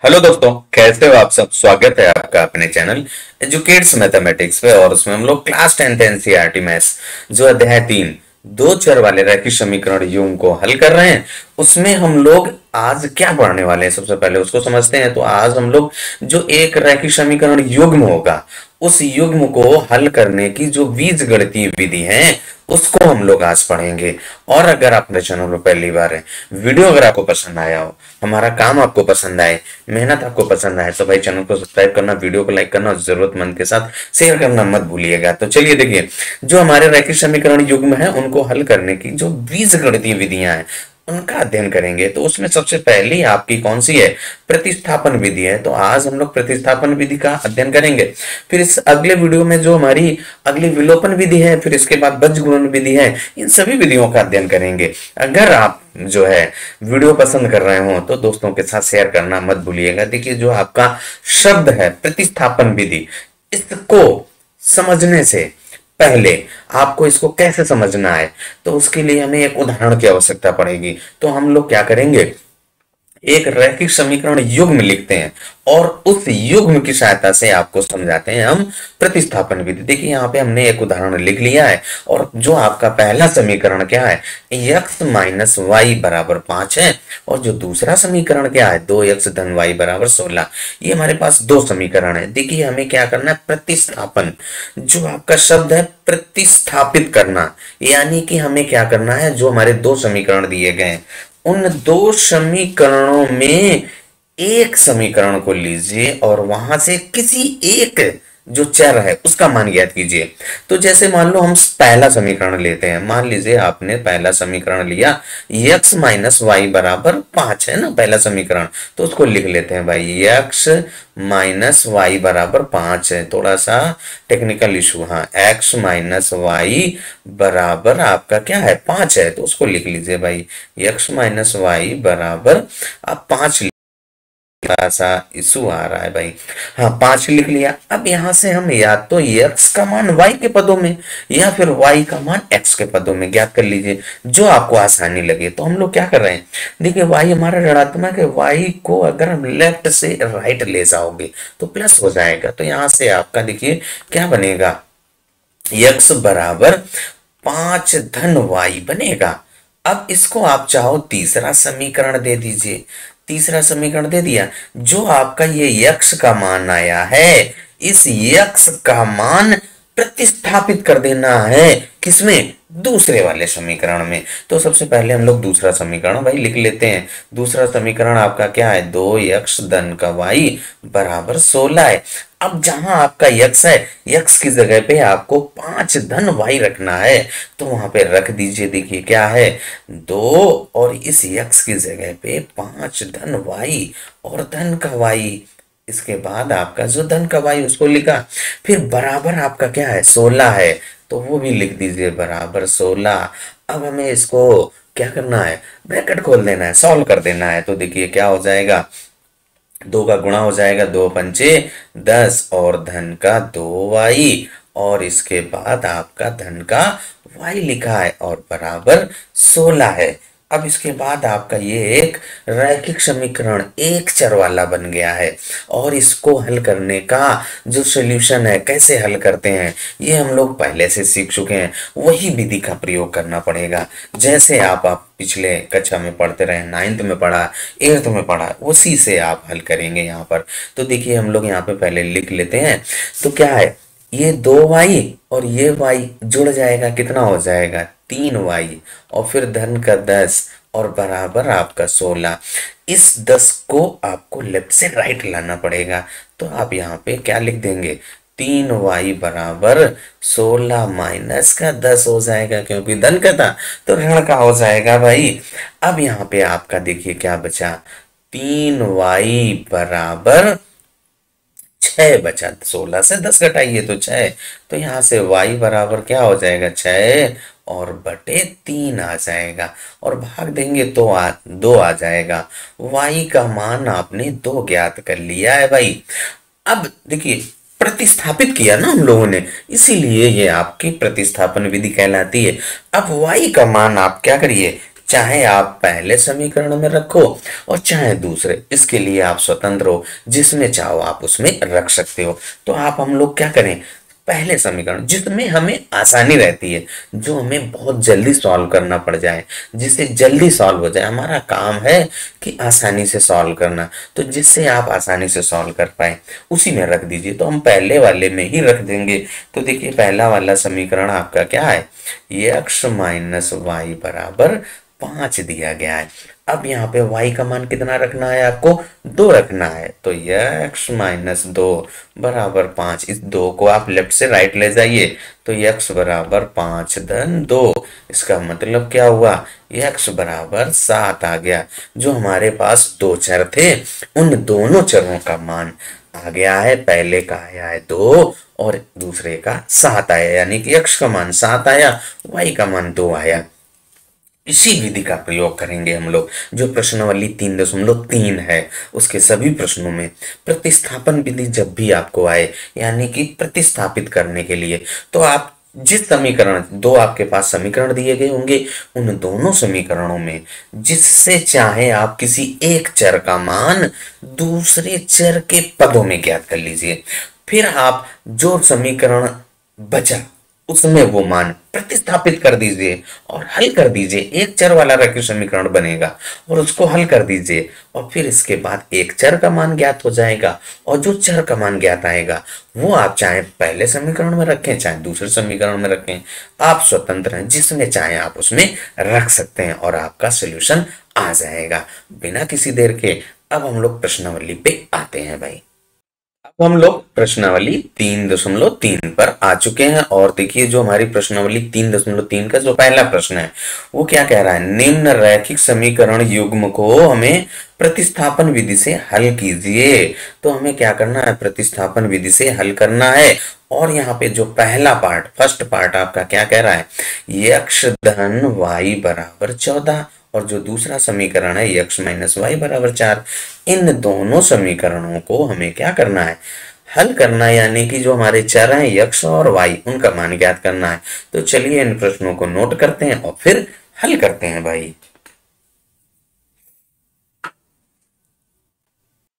Hello दोस्तों, कैसे हो आप सब। स्वागत है आपका अपने चैनल एजुकेट्स मैथमेटिक्स पे। और उसमें हम लोग क्लास 10th एनसीईआरटी मैथ्स जो अध्याय 3 दो चर वाले रैखिक समीकरण युग्म को हल कर रहे हैं, उसमें हम लोग आज क्या पढ़ने वाले हैं सबसे पहले उसको समझते हैं। तो आज हम लोग जो एक रैखिक समीकरण युग्म होगा, उस युग्म को हल करने की जो बीजगणितीय विधि है उसको हम लोग आज पढ़ेंगे। और अगर आप मेरे चैनल पर पहली बार है, वीडियो अगर आपको पसंद आया हो, हमारा काम आपको पसंद आए, मेहनत आपको पसंद आए, तो भाई चैनल को सब्सक्राइब करना, वीडियो को लाइक करना और जरूरतमंद के साथ शेयर करना मत भूलिएगा। तो चलिए देखिए, जो हमारे रैखिक समीकरण युग्म है उनको हल करने की जो बीजगणितीय विधियां हैं उनका अध्ययन करेंगे। तो उसमें सबसे पहली आपकी कौन सी है? प्रतिस्थापन विधि है। तो आज हम लोग प्रतिस्थापन विधि का अध्ययन करेंगे। फिर इस अगले वीडियो में जो हमारी अगली विलोपन विधि है, फिर इसके बाद बीजगुणन विधि है, इन सभी विधियों का अध्ययन करेंगे। अगर आप जो है वीडियो पसंद कर रहे हो तो दोस्तों के साथ शेयर करना मत भूलिएगा। देखिए, जो आपका शब्द है प्रतिस्थापन विधि, इसको समझने से पहले आपको इसको कैसे समझना है, तो उसके लिए हमें एक उदाहरण की आवश्यकता पड़ेगी। तो हम लोग क्या करेंगे, एक रैखिक समीकरण युग्म लिखते हैं और उस युग्म की सहायता से आपको समझाते हैं हम प्रतिस्थापन विधि। देखिए, यहाँ पे हमने एक उदाहरण लिख लिया है। और जो आपका पहला समीकरण क्या है, x माइनस वाई बराबर 5 है। और जो दूसरा समीकरण क्या है, 2x धन वाई बराबर 16। ये हमारे पास दो समीकरण है। देखिए, हमें क्या करना है, प्रतिस्थापन, जो आपका शब्द है प्रतिस्थापित करना, यानी कि हमें क्या करना है, जो हमारे दो समीकरण दिए गए हैं उन दो समीकरणों में एक समीकरण को लीजिए और वहां से किसी एक जो चर है उसका मान ज्ञात कीजिए। तो जैसे मान लो हम पहला समीकरण लेते हैं, मान लीजिए आपने पहला समीकरण लिया, x माइनस वाई बराबर 5 है ना पहला समीकरण। तो उसको लिख लेते हैं भाई, x माइनस वाई बराबर 5 है। थोड़ा सा टेक्निकल इशू, हाँ, x माइनस वाई बराबर आपका क्या है, 5 है। तो उसको लिख लीजिए भाई, x माइनस वाई बराबर आप 5। थोड़ा सा इशू आ रहा है भाई, हाँ 5 लिख लिया। अब यहां से हम या तो x का मान y के पदों में या फिर y का मान x के पदों में ज्ञात कर लीजिए, जो आपको आसानी लगे। तो हम लोग क्या कर रहे हैं, देखिए y हमारा ऋणात्मक है, y को अगर हम लेफ्ट से राइट ले जाओगे तो प्लस हो जाएगा। तो यहां से आपका देखिए क्या बनेगा, x बराबर 5 धन y बनेगा। अब इसको आप चाहो तीसरा समीकरण दे दीजिए। तीसरा समीकरण दे दिया, जो आपका ये यक्ष का मान आया है, इस यक्ष का मान प्रतिस्थापित कर देना है किसमें, दूसरे वाले समीकरण में। तो सबसे पहले हम लोग दूसरा समीकरण भाई लिख लेते हैं। दूसरा समीकरण आपका क्या है, 2x धन का y बराबर 16 है। अब जहां आपका यक्ष है, यक्ष की जगह पे आपको 5 धन y रखना है, तो वहां पे रख दीजिए। देखिए क्या है, 2 और इस यक्ष की जगह पे 5 धन y और धन का y। इसके बाद आपका जो धन का y उसको लिखा, फिर बराबर आपका क्या है, 16 है, तो वो भी लिख दीजिए बराबर 16। अब हमें इसको क्या करना है, ब्रैकेट खोल देना है, सॉल्व कर देना है। तो देखिए क्या हो जाएगा, 2 का गुणा हो जाएगा, 2 पंचे 10 और धन का 2y, और इसके बाद आपका धन का y लिखा है और बराबर 16 है। अब इसके बाद आपका ये एक रैखिक समीकरण एक चर वाला बन गया है। और इसको हल करने का जो सॉल्यूशन है, कैसे हल करते हैं, ये हम लोग पहले से सीख चुके हैं। वही विधि का प्रयोग करना पड़ेगा, जैसे आप पिछले कक्षा में पढ़ते रहे, 9th में पढ़ा, 8th में पढ़ा, उसी से आप हल करेंगे यहाँ पर। तो देखिए हम लोग यहाँ पे पहले लिख लेते हैं। तो क्या है, ये 2y और ये y जुड़ जाएगा, कितना हो जाएगा, 3y, और फिर धन का 10 और बराबर आपका 16। इस 10 को आपको लेफ्ट से राइट लाना पड़ेगा। तो आप यहाँ पे क्या लिख देंगे, 3y बराबर 16 माइनस का 10 हो जाएगा, क्योंकि धन का था तो ऋण का हो जाएगा भाई। अब यहाँ पे आपका देखिए क्या बचा, 3y बराबर 6 बचा, 16 से 10 घटाइए तो 6। तो यहाँ से y बराबर क्या हो जाएगा, 6 और बटे 3 आ जाएगा, और भाग देंगे तो 2 आ जाएगा। y का मान आपने 2 ज्ञात कर लिया है भाई। अब देखिए प्रतिस्थापित किया ना हम लोगों ने, इसीलिए ये आपकी प्रतिस्थापन विधि कहलाती है। अब y का मान आप क्या करिए, चाहे आप पहले समीकरण में रखो और चाहे दूसरे, इसके लिए आप स्वतंत्र हो, जिसमें चाहो आप उसमें रख सकते हो। तो आप हम लोग क्या करें, पहले समीकरण जिसमें हमें आसानी रहती है, जो हमें बहुत जल्दी सॉल्व करना पड़ जाए, जिससे जल्दी सॉल्व हो जाए, हमारा काम है कि आसानी से सॉल्व करना, तो जिससे आप आसानी से सॉल्व कर पाए उसी में रख दीजिए। तो हम पहले वाले में ही रख देंगे। तो देखिए पहला वाला समीकरण आपका क्या है, x माइनस वाई बराबर 5 दिया गया है। अब यहाँ पे y का मान कितना रखना है, आपको 2 रखना है। तो x माइनस 2 बराबर 5, इस 2 को आप लेफ्ट से राइट ले जाइए, तो x बराबर 5 धन 2, इसका मतलब क्या हुआ, x बराबर 7 आ गया। जो हमारे पास दो चर थे, उन दोनों चरों का मान आ गया है, पहले का आया है 2 और दूसरे का 7 आया, यानी कि x का मान 7 आया, y का मान 2 आया। इसी विधि का प्रयोग करेंगे हम लोग, जो प्रश्नावली 3.3 है उसके सभी प्रश्नों में। प्रतिस्थापन विधि जब भी आपको आए, यानी कि प्रतिस्थापित करने के लिए, तो आप जिस समीकरण, दो आपके पास समीकरण दिए गए होंगे, उन दोनों समीकरणों में जिससे चाहे आप किसी एक चर का मान दूसरे चर के पदों में ज्ञात कर लीजिए। फिर आप जो समीकरण बचा उसमें वो मान प्रतिस्थापित कर दीजिए और हल कर दीजिए। एक चर वाला रेखीय समीकरण बनेगा और उसको हल कर दीजिए, और फिर इसके बाद एक चर का मान ज्ञात हो जाएगा, और जो चर का मान ज्ञात आएगा वो आप चाहे पहले समीकरण में रखें चाहे दूसरे समीकरण में रखें, आप स्वतंत्र हैं, जिसमें चाहे आप उसमें रख सकते हैं और आपका सोल्यूशन आ जाएगा बिना किसी देर के। अब हम लोग प्रश्नावली पे आते हैं भाई। अब हम लोग प्रश्नावली 3.3 पर आ चुके हैं, और देखिए जो हमारी प्रश्नावली 3.3 का जो पहला प्रश्न है वो क्या कह रहा है, निम्न रैखिक समीकरण युग्म को हमें प्रतिस्थापन विधि से हल कीजिए। तो हमें क्या करना है, प्रतिस्थापन विधि से हल करना है। और यहाँ पे जो पहला पार्ट, फर्स्ट पार्ट आपका क्या कह रहा है, यक्ष धन वाई बराबर 14, और जो दूसरा समीकरण है x माइनस वाई बराबर 4, इन दोनों समीकरणों को हमें क्या करना है, हल करना है, यानी कि जो हमारे चर हैं x और y, उनका मान ज्ञात करना है। तो चलिए इन प्रश्नों को नोट करते हैं और फिर हल करते हैं भाई।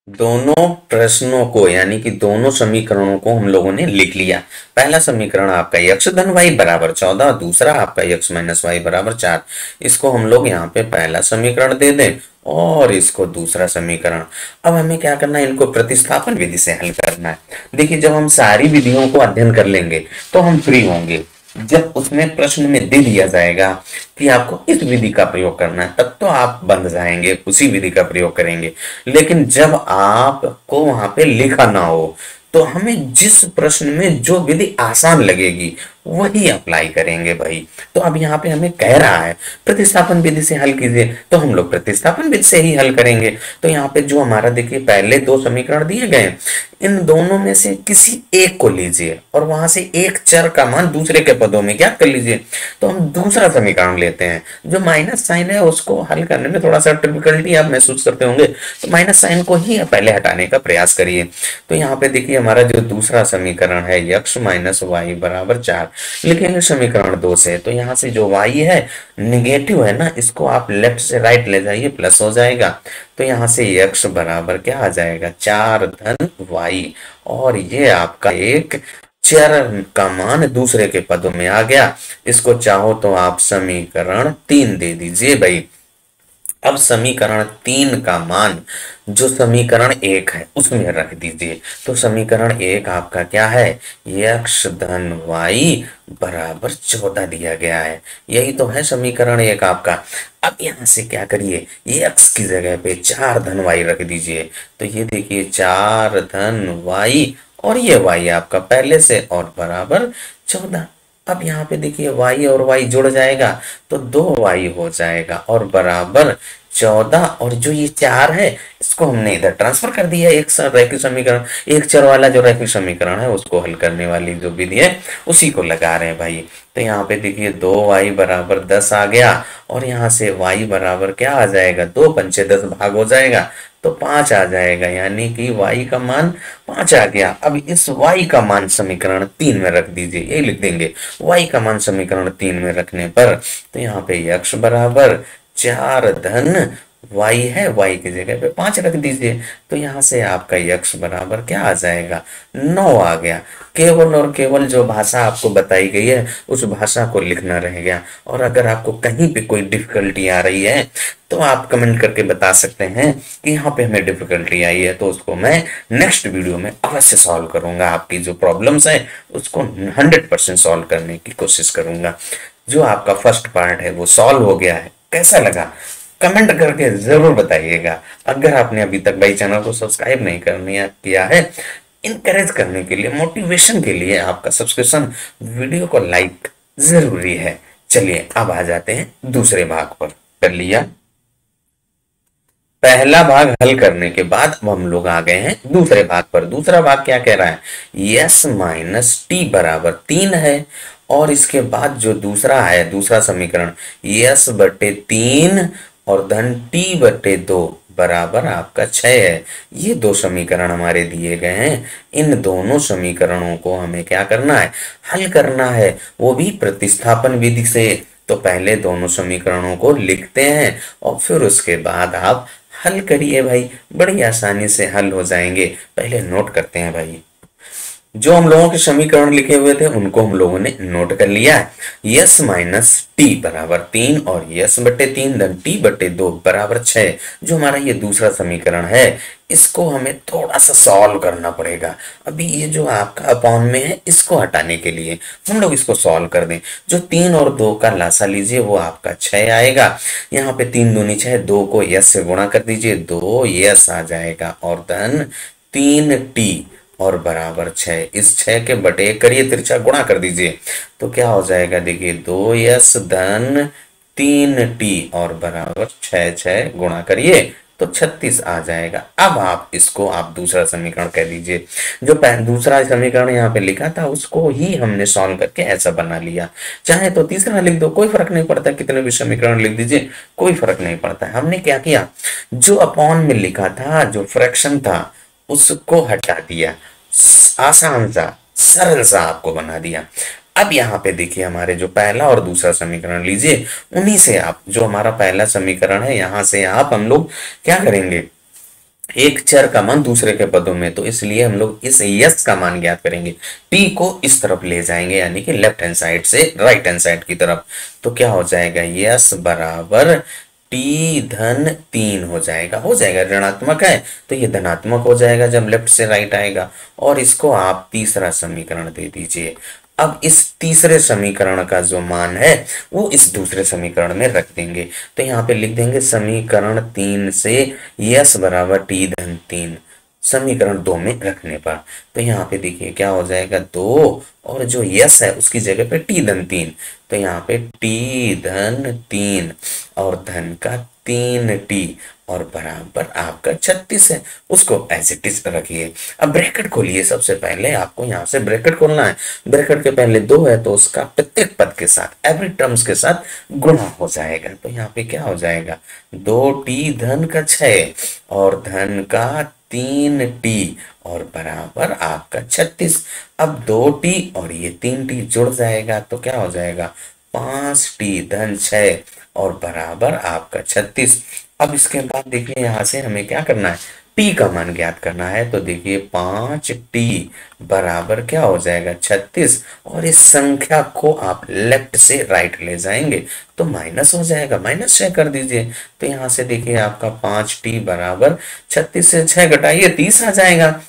दोनों प्रश्नों को, यानी कि दोनों समीकरणों को हम लोगों ने लिख लिया। पहला समीकरण आपका x धन y बराबर 14, दूसरा आपका x माइनस वाई बराबर 4। इसको हम लोग यहाँ पे पहला समीकरण दे दें और इसको दूसरा समीकरण। अब हमें क्या करना है, इनको प्रतिस्थापन विधि से हल करना है। देखिए जब हम सारी विधियों को अध्ययन कर लेंगे तो हम फ्री होंगे। जब उसमें प्रश्न में दे दिया जाएगा कि आपको इस विधि का प्रयोग करना है, तब तो आप बंध जाएंगे, उसी विधि का प्रयोग करेंगे। लेकिन जब आपको वहां पे लिखा ना हो, तो हमें जिस प्रश्न में जो विधि आसान लगेगी वही अप्लाई करेंगे भाई। तो अब यहाँ पे हमें कह रहा है प्रतिस्थापन विधि से हल कीजिए, तो हम लोग प्रतिस्थापन विधि से ही हल करेंगे। तो यहाँ पे जो हमारा देखिए पहले दो समीकरण दिए गए, इन दोनों में से किसी एक को लीजिए और वहां से एक चर का मान दूसरे के पदों में ज्ञात कर लीजिए। तो हम दूसरा समीकरण लेते हैं, जो माइनस साइन है उसको हल करने में थोड़ा सा डिफिकल्टी आप महसूस करते होंगे, तो माइनस साइन को ही पहले हटाने का प्रयास करिए। तो यहाँ पे देखिए हमारा जो दूसरा समीकरण है x माइनस वाई बराबर 4, लिखेंगे समीकरण 2 से। तो यहाँ से जो y है निगेटिव है ना, इसको आप लेफ्ट से राइट ले जाइए, प्लस हो जाएगा। तो यहाँ से x बराबर क्या आ जाएगा, 4 धन y, और ये आपका एक चर का मान दूसरे के पदों में आ गया। इसको चाहो तो आप समीकरण 3 दे दीजिए भाई। अब समीकरण 3 का मान जो समीकरण 1 है उसमें रख दीजिए। तो समीकरण 1 आपका क्या है, x धन y बराबर 14 दिया गया है। यही तो है समीकरण 1 आपका। अब यहां से क्या करिए, ये x की जगह पे 4 धन y रख दीजिए। तो ये देखिए 4 धन y, और ये y आपका पहले से, और बराबर 14। अब यहाँ पे देखिए y और y जुड़ जाएगा तो 2y हो जाएगा, और बराबर 14, और जो ये 4 है इसको हमने इधर ट्रांसफर कर दिया। एक रैखिक समीकरण, एक चर वाला जो रैखिक समीकरण है उसको हल करने वाली जो विधि है उसी को लगा रहे हैं भाई। तो यहाँ पे देखिए 2y बराबर 10 आ गया, और यहाँ से y बराबर क्या आ जाएगा, 2 पंचे 10 भाग हो जाएगा तो 5 आ जाएगा, यानी कि y का मान 5 आ गया। अब इस y का मान समीकरण 3 में रख दीजिए, ये लिख देंगे y का मान समीकरण 3 में रखने पर। तो यहाँ पे x बराबर 4 धन y है, y की जगह पे 5 रख दीजिए। तो यहाँ से आपका x बराबर क्या आ जाएगा, 9 आ गया। केवल और केवल जो भाषा आपको बताई गई है उस भाषा को लिखना रह गया। और अगर आपको कहीं पे कोई डिफिकल्टी आ रही है तो आप कमेंट करके बता सकते हैं कि यहाँ पे हमें डिफिकल्टी आई है, तो उसको मैं नेक्स्ट वीडियो में अवश्य सॉल्व करूंगा। आपकी जो प्रॉब्लम्स है उसको 100% सॉल्व करने की कोशिश करूंगा। जो आपका फर्स्ट पार्ट है वो सॉल्व हो गया है, कैसा लगा कमेंट करके जरूर बताइएगा। अगर आपने अभी तक भाई चैनल को सब्सक्राइब नहीं करने किया है, इनकरेज करने के लिए, मोटिवेशन के लिए आपका सब्सक्रिप्शन, वीडियो को लाइक जरूरी है। चलिए अब आ जाते हैं दूसरे भाग पर। कर लिया पहला भाग हल करने के बाद अब हम लोग आ गए हैं दूसरे भाग पर। दूसरा भाग क्या कह रहा है, यस माइनस टी बराबर 3 है। और इसके बाद जो दूसरा है, दूसरा समीकरण यस बटे 3 और धन टी बटे 2 बराबर आपका 6 है। ये दो समीकरण हमारे दिए गए हैं। इन दोनों समीकरणों को हमें क्या करना है, हल करना है, वो भी प्रतिस्थापन विधि से। तो पहले दोनों समीकरणों को लिखते हैं और फिर उसके बाद आप हल करिए भाई, बड़ी आसानी से हल हो जाएंगे। पहले नोट करते हैं भाई, जो हम लोगों के समीकरण लिखे हुए थे उनको हम लोगों ने नोट कर लिया है। यस माइनस टी बराबर 3 और यस बटे 3 धन टी बटे 2 बराबर 6। जो हमारा ये दूसरा समीकरण है इसको हमें थोड़ा सा सॉल्व करना पड़ेगा। अभी ये जो आपका अपॉन में है इसको हटाने के लिए हम लोग इसको सॉल्व कर दें। जो 3 और 2 का लासा लीजिए वो आपका 6 आएगा। यहाँ पे 3 दूनी 6, 2 को यस से गुणा कर दीजिए, 2 यस आ जाएगा और धन 3 टी और बराबर 6। इस 6 के बटे 1 करिए, तिरछा गुणा कर दीजिए तो क्या हो जाएगा, देखिए 2 यस धन 3 टी और बराबर 6, 6 गुणा करिए तो 36 आ जाएगा। अब आप इसको आप दूसरा समीकरण कह दीजिए। जो दूसरा समीकरण यहाँ पे लिखा था उसको ही हमने सॉल्व करके ऐसा बना लिया। चाहे तो तीसरा लिख दो, कोई फर्क नहीं पड़ता, कितने भी समीकरण लिख दीजिए, कोई फर्क नहीं पड़ता। हमने क्या किया, जो अपॉन में लिखा था, जो फ्रैक्शन था उसको हटा दिया, आसान सा सरल सा आपको बना दिया। अब यहाँ पे देखिए हमारे जो पहला और दूसरा समीकरण लीजिए, उन्हीं से आप, जो हमारा पहला समीकरण है यहाँ से आप हम लोग क्या करेंगे, एक चर का मान दूसरे के पदों में, तो इसलिए हम लोग इस यस का मान ज्ञात करेंगे। टी को इस तरफ ले जाएंगे यानी कि लेफ्ट हैंड साइड से राइट हैंड साइड की तरफ। तो क्या हो जाएगा, यस बराबर टी धन 3 हो जाएगा ऋणात्मक है तो ये धनात्मक हो जाएगा जब लेफ्ट से राइट आएगा। और इसको आप तीसरा समीकरण दे दीजिए। अब इस तीसरे समीकरण का जो मान है वो इस दूसरे समीकरण में रख देंगे। तो यहाँ पे लिख देंगे समीकरण 3 से यस बराबर टी धन 3 समीकरण 2 में रखने पर। तो यहाँ पे देखिए क्या हो जाएगा, 2 और जो यस है उसकी जगह पे टी धन 3, तो यहाँ पे टी धन 3 और धन का 3 टी और बराबर आपका 36 है। उसको एज इट इज रखिए। अब ब्रैकेट खोलिए, सबसे पहले आपको यहाँ से ब्रैकेट खोलना है। ब्रैकेट के पहले 2 है तो उसका प्रत्येक पद के साथ, एवरी टर्म्स के साथ गुणा हो जाएगा। तो यहाँ पे क्या हो जाएगा, 2 टी धन का 6 और धन का 3 टी और बराबर आपका 36। अब 2 टी और ये 3 टी जुड़ जाएगा तो क्या हो जाएगा, 5 टी धन 6 और बराबर आपका 36। अब इसके बाद देखिए यहाँ से हमें क्या करना है, टी का मान ज्ञात करना है। तो देखिए 5 टी बराबर क्या हो जाएगा, 36। और इस संख्या को आप लेफ्ट से राइट ले जाएंगे तो माइनस हो जाएगा, -6 कर दीजिए। तो यहाँ से देखिए आपका 5 टी बराबर 36 से 6 घटाइए 30 आ जाएगा।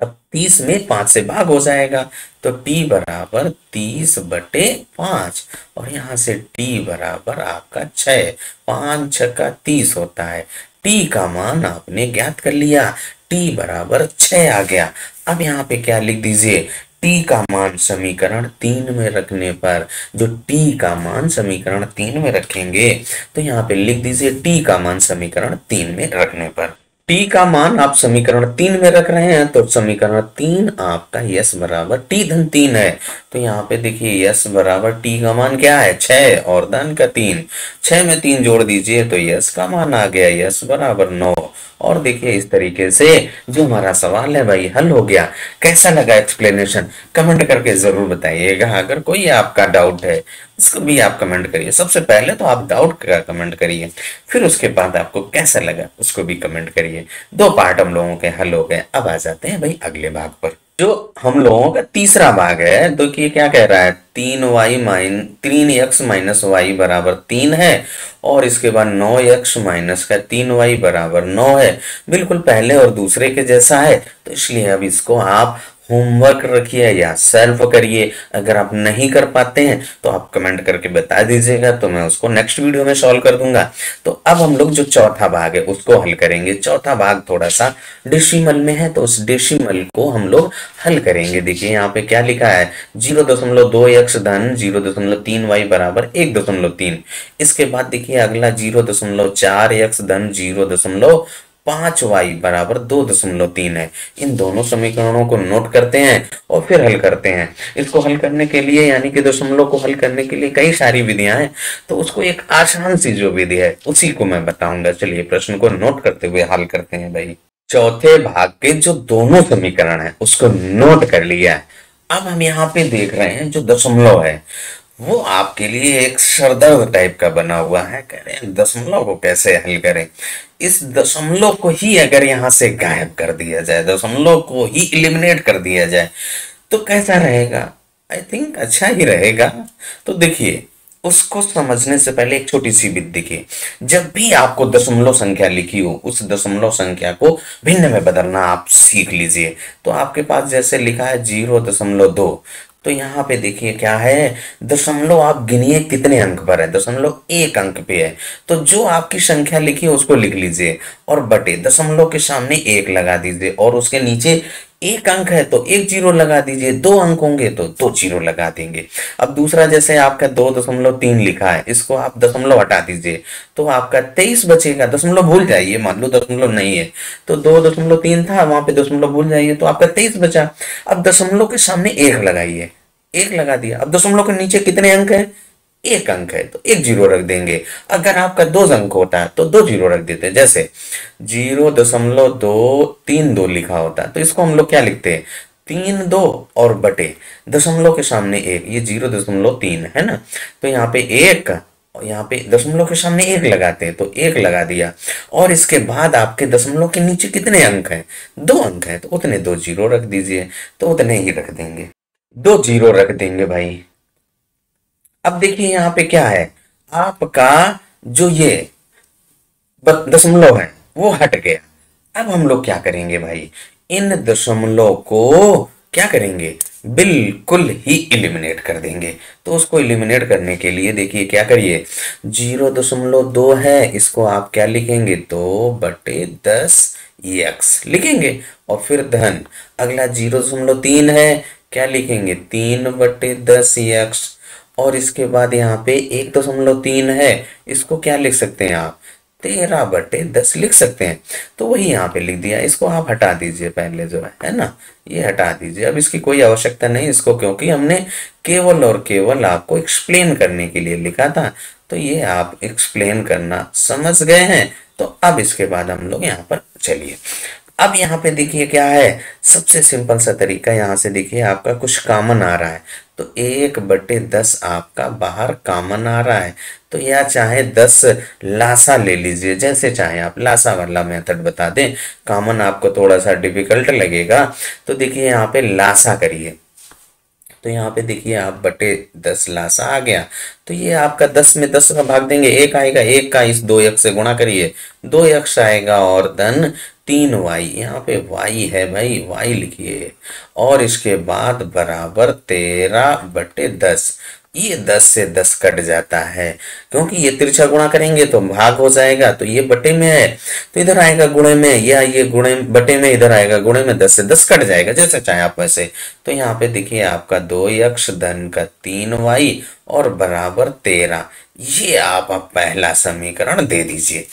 अब 30 में 5 से भाग हो जाएगा तो t बराबर 30 बटे 5 और यहाँ से t बराबर आपका 6, 5 6 का 30 होता है। t का मान आपने ज्ञात कर लिया, t बराबर 6 आ गया। अब यहाँ पे क्या लिख दीजिए, t का मान समीकरण 3 में रखने पर, जो t का मान समीकरण 3 में रखेंगे तो यहाँ पे लिख दीजिए t का मान समीकरण 3 में रखने पर। t का मान आप समीकरण 3 में रख रहे हैं तो समीकरण 3 आपका यस बराबर टी धन 3 है। तो यहाँ पे देखिए यस बराबर टी का मान क्या है 6 और धन का 3, 6 में 3 जोड़ दीजिए तो यस का मान आ गया यस बराबर 9। और देखिए इस तरीके से जो हमारा सवाल है भाई हल हो गया। कैसा लगा एक्सप्लेनेशन कमेंट करके जरूर बताइएगा। अगर कोई आपका डाउट है इसको भी आप कमेंट करिए। सबसे पहले तो आप डाउट का कमेंट करिए, फिर उसके बाद आपको कैसा लगा उसको भी कमेंट करिए। 2 पार्ट हम लोगों के हल हो गए। अब आ जाते हैं भाई अगले भाग पर, जो हम लोगों का तीसरा भाग है। देखिए क्या कह रहा है, 3x माइनस वाई बराबर 3 है और इसके बाद 9x माइनस का 3y बराबर 9 है। बिल्कुल पहले और दूसरे के जैसा है, तो इसलिए अब इसको आप होमवर्क रखिए या सेल्फ करिए। अगर आप नहीं कर पाते हैं तो आप कमेंट करके बता दीजिएगा, तो मैं उसको नेक्स्ट वीडियो में सॉल्व कर दूंगा। तो अब हम लोग जो चौथा भाग है उसको हल करेंगे। चौथा भाग थोड़ा सा डेसिमल में है, तो उस डेसिमल को हम लोग हल करेंगे। देखिए यहाँ पे क्या लिखा है, 0.2x धन 0.3y बराबर 1.3। इसके बाद देखिए अगला 0.4x धन 0.5y बराबर 2.3 है। इन दोनों समीकरणों को नोट करते हैं और फिर हल करते हैं। इसको हल करने के लिए यानी कि दशमलव को हल करने के लिए कई सारी विधियां हैं, तो उसको एक आसान सी जो विधि है उसी को मैं बताऊंगा। चलिए प्रश्न को नोट करते हुए हल करते हैं भाई। चौथे भाग के जो दोनों समीकरण है उसको नोट कर लिया है। अब हम यहाँ पे देख रहे हैं जो दशमलव है वो आपके लिए एक सरदर्द टाइप का बना हुआ है। कह रहे हैं दशमलव को कैसे हल करें। इस दशमलव को ही अगर यहां से गायब कर दिया जाए, दशमलव को ही इलिमिनेट कर दिया जाए तो कैसा रहेगा। आई थिंक अच्छा ही रहेगा। तो देखिए उसको समझने से पहले एक छोटी सी विधि देखिए। जब भी आपको दशमलव संख्या लिखी हो उस दशमलव संख्या को भिन्न में बदलना आप सीख लीजिए। तो आपके पास जैसे लिखा है 0.2, तो यहाँ पे देखिए क्या है, दशमलव आप गिनिए कितने अंक पर है, दशमलव 1 अंक पे है। तो जो आपकी संख्या लिखी है उसको लिख लीजिए और बटे दशमलव के सामने 1 लगा दीजिए और उसके नीचे 1 अंक है तो 1 जीरो लगा दीजिए, 2 अंक होंगे तो 2 जीरो लगा देंगे। अब दूसरा जैसे आपका 2.3 लिखा है, इसको आप दशमलव हटा दीजिए तो आपका 23 बचेगा। दशमलव भूल जाइए, मान लो दशमलव नहीं है तो 2.3 था, वहां पे दशमलव भूल जाइए तो आपका 23 बचा। अब दशमलव के सामने 1 लगाइए, 1 लगा दिया। अब दशमलव के नीचे कितने अंक है, 1 अंक है तो 1 जीरो रख देंगे। अगर आपका 2 अंक होता है तो 2 जीरो रख देते हैं। जैसे 0.232 लिखा होता है तो इसको हम लोग क्या लिखते हैं, 3 2 और बटे दशमलव के सामने 1, ये 0.3 है ना। तो यहाँ पे 1 और यहाँ पे दशमलव के सामने 1 लगाते हैं तो 1 लगा दिया। और इसके बाद आपके दशमलव के नीचे कितने अंक हैं, 2 अंक हैं तो उतने 2 जीरो रख दीजिए। तो उतने ही रख देंगे, 2 जीरो रख देंगे भाई। अब देखिए यहाँ पे क्या है, आपका जो ये दशमलव है वो हट गया। अब हम लोग क्या करेंगे भाई, इन दशमलव को क्या करेंगे, बिल्कुल ही इलिमिनेट कर देंगे। तो उसको इलिमिनेट करने के लिए देखिए क्या करिए, 0.2 है इसको आप क्या लिखेंगे, 2/10x लिखेंगे और फिर धन। अगला 0.3 है, क्या लिखेंगे, 3/10x। और इसके बाद यहाँ पे 1.3 है, इसको क्या लिख सकते हैं आप, 13/10 लिख सकते हैं। तो वही यहाँ पे लिख दिया। इसको आप हटा दीजिए, पहले जो है ना ये हटा दीजिए। अब इसकी कोई आवश्यकता नहीं इसको, क्योंकि हमने केवल और केवल आपको एक्सप्लेन करने के लिए लिखा था। तो ये आप एक्सप्लेन करना समझ गए हैं। तो अब इसके बाद हम लोग यहाँ पर चलिए, अब यहाँ पे देखिए क्या है, सबसे सिंपल सा तरीका। यहाँ से देखिए आपका कुछ कॉमन आ रहा है तो 1/10 आपका बाहर कॉमन आ रहा है। तो या चाहे 10 लासा ले लीजिए, जैसे चाहे आप लासा वाला मेथड बता दें। कॉमन आपको थोड़ा सा डिफिकल्ट लगेगा तो देखिए यहाँ पे लासा करिए। तो यहाँ पे देखिए आप बटे 10 लासा आ गया। तो ये आपका 10 में 10 का भाग देंगे, 1 आएगा, 1 का इस 2x से गुणा करिए, 2x आएगा और धन 3y। यहाँ पे y है भाई, y लिखिए और इसके बाद बराबर 13/10। ये 10 से 10 कट जाता है, क्योंकि ये तिरछा गुणा करेंगे तो भाग हो जाएगा। तो ये बटे में है तो इधर आएगा गुणे में, या ये गुणे बटे में इधर आएगा गुणे में, 10 से 10 कट जाएगा, जैसे चाहे आप वैसे। तो यहाँ पे देखिए आपका 2x धन का 3y और बराबर 13। ये आप पहला समीकरण दे दीजिए।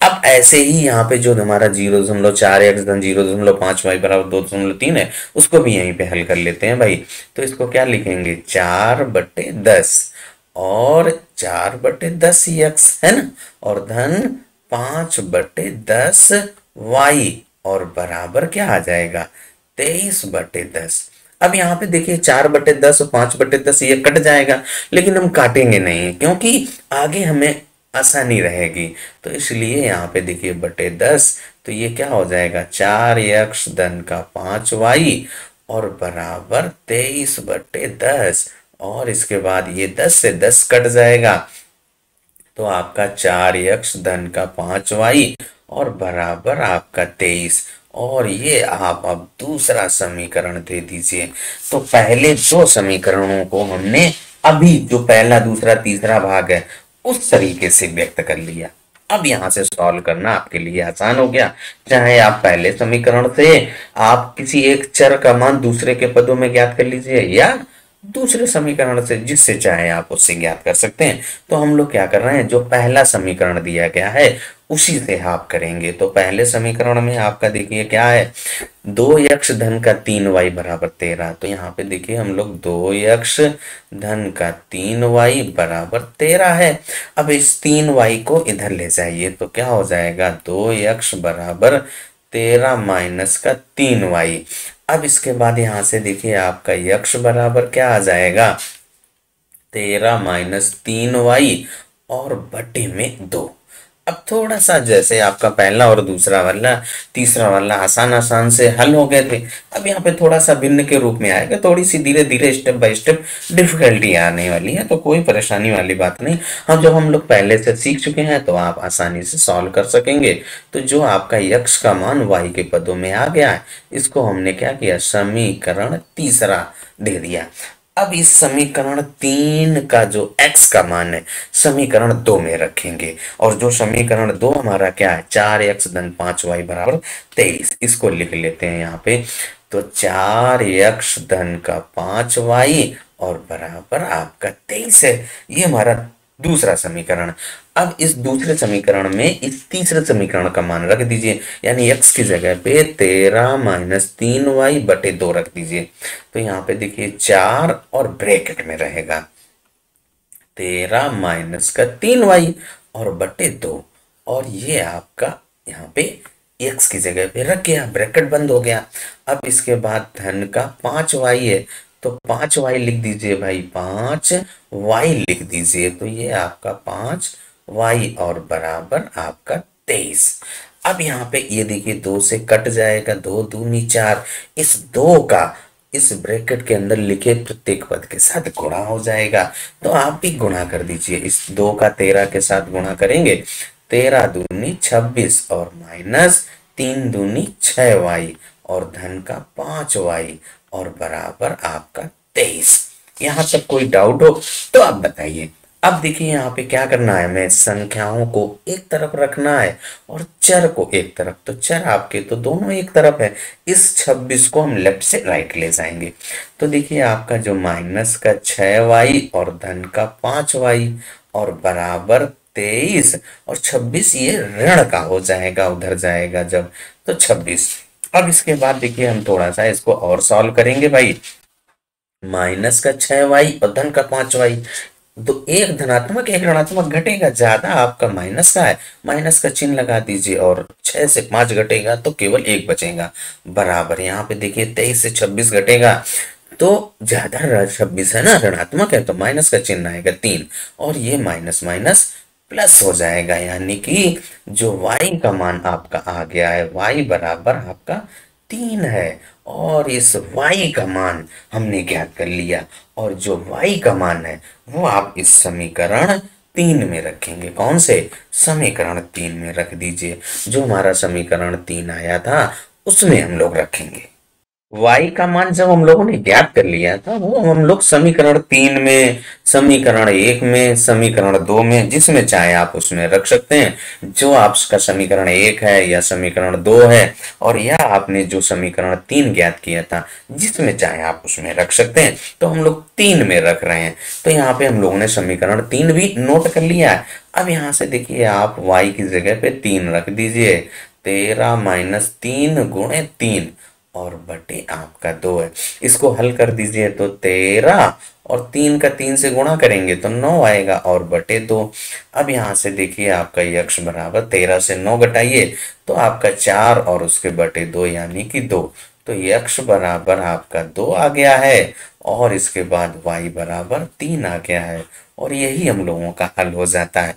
अब ऐसे ही यहाँ पे जो हमारा 0.4x धन 0.5y बराबर 2.3 है, उसको भी यहीं पे हल कर लेते हैं भाई। तो इसको क्या लिखेंगे, 4/10 और 4/10x है ना, और धन 5/10y और बराबर क्या आ जाएगा, 23/10। अब यहाँ पे देखिए 4/10 और 5/10 ये कट जाएगा, लेकिन हम काटेंगे नहीं क्योंकि आगे हमें आसानी रहेगी। तो इसलिए यहाँ पे देखिए बटे 10, तो ये क्या हो जाएगा, 4x धन का 5y और बराबर 23/10। और इसके बाद ये 10 से 10 कट जाएगा, तो आपका 4x धन का 5y और बराबर आपका 23। और ये आप अब दूसरा समीकरण दे दीजिए। तो पहले दो समीकरणों को हमने अभी जो पहला दूसरा तीसरा भाग है उस तरीके से व्यक्त कर लिया। अब यहां से सॉल्व करना आपके लिए आसान हो गया। चाहे आप पहले समीकरण से आप किसी एक चर का मान दूसरे के पदों में ज्ञात कर लीजिए, या दूसरे समीकरण से जिससे चाहे आप उससे ज्ञात कर सकते हैं। तो हम लोग क्या कर रहे हैं, जो पहला समीकरण दिया गया है उसी से आप करेंगे। तो पहले समीकरण में आपका देखिए क्या है, 2x धन का 3y बराबर 13। तो यहाँ पे देखिए हम लोग 2x धन का 3y बराबर 13 है। अब इस 3y को इधर ले जाइए तो क्या हो जाएगा, 2x बराबर 13 माइनस का 3y। अब इसके बाद यहां से देखिए आपका यक्ष बराबर क्या आ जाएगा, 13 माइनस 3y और बटे में 2। अब थोड़ा सा जैसे आपका पहला और दूसरा वाला तीसरा वाला आसान आसान से हल हो गए थे, अब यहाँ पे थोड़ा सा भिन्न के रूप में आएगा, थोड़ी सी धीरे धीरे स्टेप बाय स्टेप डिफिकल्टी आने वाली है। तो कोई परेशानी वाली बात नहीं, हम जब हम लोग पहले से सीख चुके हैं तो आप आसानी से सॉल्व कर सकेंगे। तो जो आपका यक्ष का मान y के पदों में आ गया है, इसको हमने क्या किया, समीकरण तीसरा दे दिया। अब इस समीकरण 3 का जो x का मान है समीकरण 2 में रखेंगे, और जो समीकरण 2 हमारा क्या है, 4x धन 5y बराबर 23, इसको लिख लेते हैं यहाँ पे। तो 4x धन का 5y और बराबर आपका 23 है, ये हमारा दूसरा समीकरण। अब इस दूसरे समीकरण में इस तीसरे समीकरण का मान रख दीजिए, यानी x की जगह पे 13 माइनस 3y बटे 2 रख दीजिए। तो यहाँ पे देखिए 4 और ब्रैकेट में रहेगा 13 माइनस का 3y और बटे 2, और ये आपका यहाँ पे x की जगह पे रख गया, ब्रैकेट बंद हो गया। अब इसके बाद धन का 5y है, तो 5y लिख दीजिए भाई, 5y लिख दीजिए। तो ये आपका 5y और बराबर आपका 23। अब यहाँ पे ये देखिए 2 से कट जाएगा, 2 दूनी 4, इस 2 का इस ब्रैकेट के अंदर लिखे प्रत्येक पद के साथ गुणा हो जाएगा। तो आप भी गुणा कर दीजिए, इस 2 का 13 के साथ गुणा करेंगे, 13 दूनी 26 और माइनस 3 दूनी 6y और धन का 5y और बराबर आपका 23। यहां तक कोई डाउट हो तो आप बताइए। अब देखिए यहाँ पे क्या करना है, हमें संख्याओं को एक तरफ रखना है और चर को एक तरफ। तो चर आपके तो दोनों एक तरफ है, इस 26 को हम लेफ्ट से राइट ले जाएंगे। तो देखिए आपका जो माइनस का 6y और धन का 5y और बराबर 23, और 26 ये ऋण का हो जाएगा, उधर जाएगा जब, तो 26। अब इसके बाद देखिए हम थोड़ा सा इसको और सॉल्व करेंगे भाई। माइनस का 6y और धन का 5y, तो एक धनात्मक एक ऋणात्मक घटेगा, ज्यादा आपका माइनस का है, माइनस का चिन्ह लगा दीजिए, और 6 से 5 घटेगा तो केवल 1 बचेगा, बराबर। यहाँ पे देखिए 23 से 26 घटेगा तो ज्यादा 26 है ना, ऋणात्मक है, तो माइनस का चिन्ह आएगा 3, और ये माइनस माइनस प्लस हो जाएगा, यानी कि जो y का मान आपका आ गया है, y बराबर आपका 3 है। और इस y का मान हमने ज्ञात कर लिया, और जो y का मान है वो आप इस समीकरण 3 में रखेंगे। कौन से समीकरण 3 में रख दीजिए, जो हमारा समीकरण 3 आया था उसमें हम लोग रखेंगे। y का मान जब हम लोगों ने ज्ञात कर लिया था वो हम लोग समीकरण 3 में, समीकरण 1 में, समीकरण 2 में, जिसमें चाहे आप उसमें रख सकते हैं। जो आपका समीकरण 1 है या समीकरण 2 है, और या आपने जो समीकरण 3 ज्ञात किया था जिसमें चाहे आप उसमें रख सकते हैं। तो हम लोग 3 में रख रहे हैं, तो यहाँ पे हम लोगों ने समीकरण 3 भी नोट कर लिया है। अब यहाँ से देखिए आप y की जगह पे 3 रख दीजिए। 13 माइनस 3 गुणे 3 और बटे आपका 2 है। इसको हल कर दीजिए तो 13 और 3 का 3 से गुणा करेंगे तो 9 आएगा और बटे 2। अब यहाँ से देखिए आपका यक्ष बराबर 13 से 9 घटाइए तो आपका 4 और उसके बटे 2 यानी कि 2। तो यक्ष बराबर आपका 2 आ गया है और इसके बाद y बराबर 3 आ गया है और यही हम लोगों का हल हो जाता है।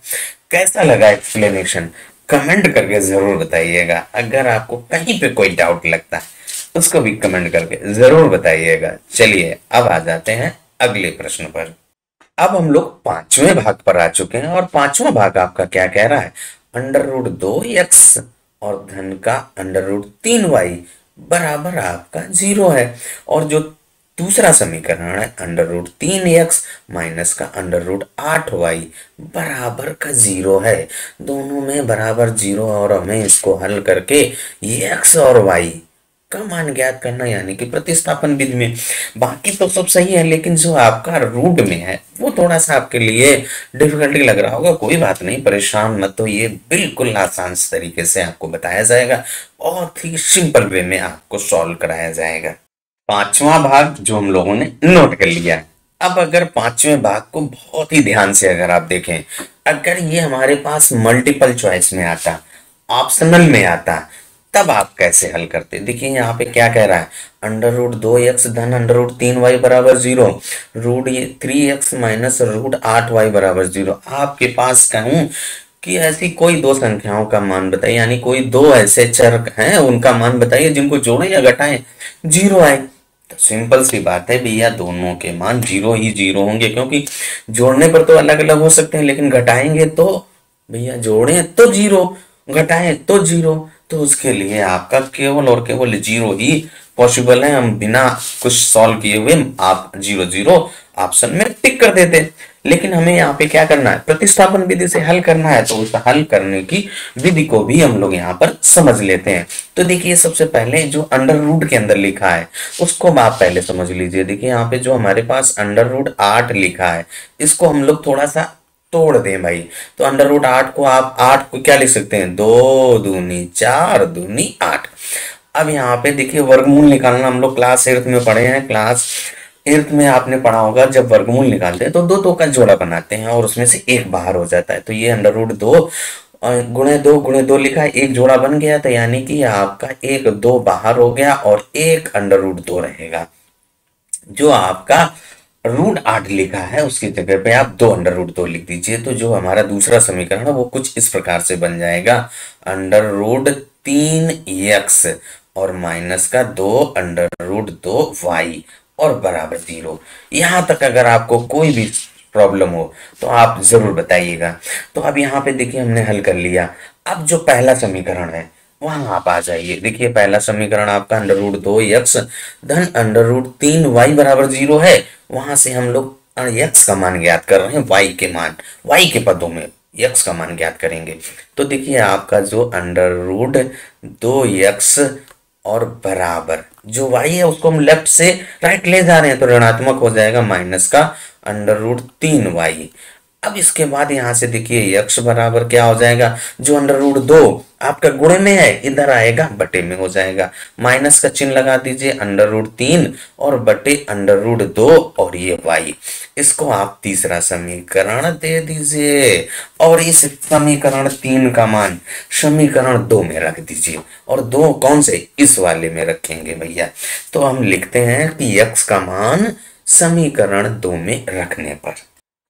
कैसा लगा एक्सप्लेनेशन? कमेंट करके जरूर बताइएगा। अगर आपको कहीं पे कोई डाउट लगता है उसको भी कमेंट करके जरूर बताइएगा। चलिए अब आ जाते हैं अगले प्रश्न पर। अब हम लोग पांचवें भाग पर आ चुके हैं और पांचवा भाग आपका क्या कह रहा है? अंडर रूट 2x और धन का अंडर रूट 3y बराबर आपका 0 है। और जो दूसरा समीकरण है अंडर रूट 3x माइनस का अंडर रूट 8y बराबर का 0 है। दोनों में बराबर 0 और हमें इसको हल करके x और y का मान ज्ञात करना, यानी कि प्रतिस्थापन विधि में। बाकी तो सब सही है, लेकिन जो आपका रूट में है वो थोड़ा सा आपके लिए डिफिकल्टी लग रहा होगा। कोई बात नहीं, परेशान मत हो, ये बिल्कुल आसान तरीके से आपको बताया जाएगा। बहुत ही सिंपल वे में आपको सॉल्व कराया जाएगा। पांचवा भाग जो हम लोगों ने नोट कर लिया है। अब अगर पांचवें भाग को बहुत ही ध्यान से अगर आप देखें, अगर ये हमारे पास मल्टीपल चॉइस में आता, ऑप्शनल में आता, तब आप कैसे हल करते? देखिए यहाँ पे क्या कह रहा है, अंडर रूट 2x धन अंडर रूट 3y बराबर 0, root 3x minus root 8y बराबर 0। आपके पास कहूं कि ऐसी कोई दो संख्याओं का मान बताइए, यानी कोई दो ऐसे चर हैं उनका मान बताइए जिनको जोड़ें या घटाएं 0 आए। तो सिंपल सी बात है भैया, दोनों के मान 0 ही 0 होंगे, क्योंकि जोड़ने पर तो अलग अलग हो सकते हैं लेकिन घटाएंगे तो भैया, जोड़ें तो 0, घटाएं तो 0। तो उसके लिए आपका केवल और केवल 0 ही पॉसिबल है। हम बिना कुछ सॉल्व किए हुए आप 0 0 ऑप्शन में टिक कर देते। लेकिन हमें यहाँ पे क्या करना है, प्रतिस्थापन विधि से हल करना है। तो उस हल करने की विधि को भी हम लोग यहाँ पर समझ लेते हैं। तो देखिए सबसे पहले जो अंडर रूट के अंदर लिखा है उसको आप पहले समझ लीजिए। देखिए यहाँ पे जो हमारे पास अंडर रूट 8 लिखा है, इसको हम लोग थोड़ा सा तोड़ दें भाई। तो अंडर रूट 8 को आप 8 को क्या लिख सकते हैं, 2 दूनी 4 दूनी 8। अब यहाँ पे देखिए वर्गमूल निकालना हम लोग क्लास 8 में पढ़े हैं। क्लास 8 में आपने पढ़ा होगा, जब वर्गमूल निकालते हैं तो दो दो का जोड़ा बनाते हैं और उसमें से एक बाहर हो जाता है। तो ये अंडर रूट 2 गुणे दो लिखा है, एक जोड़ा बन गया था, यानी कि आपका एक 2 बाहर हो गया और एक अंडर रूट 2 रहेगा। जो आपका रूट 8 लिखा है उसकी जगह पे आप 2 अंडर रूट 2 लिख दीजिए। तो जो हमारा दूसरा समीकरण है वो कुछ इस प्रकार से बन जाएगा, अंडर रूट 3x और माइनस का 2 अंडर रूट 2y और बराबर 0। यहां तक अगर आपको कोई भी प्रॉब्लम हो तो आप जरूर बताइएगा। तो अब यहाँ पे देखिए हमने हल कर लिया। अब जो पहला समीकरण है वहां आप आ जाइए। देखिए पहला समीकरण आपका अंडर रूट 2x धन अंडर रूट 3y बराबर 0 है। वहां से हम लोग x का मान ज्ञात कर रहे हैं, y के मान, y के पदों में x का मान ज्ञात करेंगे। तो देखिए आपका जो अंडर रूट 2x और बराबर जो y है उसको हम लेफ्ट से राइट ले जा रहे हैं तो ऋणात्मक हो जाएगा, माइनस का अंडर रूट 3y। अब इसके बाद यहां से देखिए x बराबर क्या हो जाएगा, जो अंडर रूट 2 आपका गुणे में है इधर आएगा बटे में हो जाएगा, माइनस का चिन्ह लगा दीजिए, अंडर रूट 3 और बटे अंडर रूट 2 और ये y। इसको आप तीसरा समीकरण दे दीजिए और इस समीकरण 3 का मान समीकरण 2 में रख दीजिए और 2 कौन से, इस वाले में रखेंगे भैया। तो हम लिखते हैं कि x का मान समीकरण 2 में रखने पर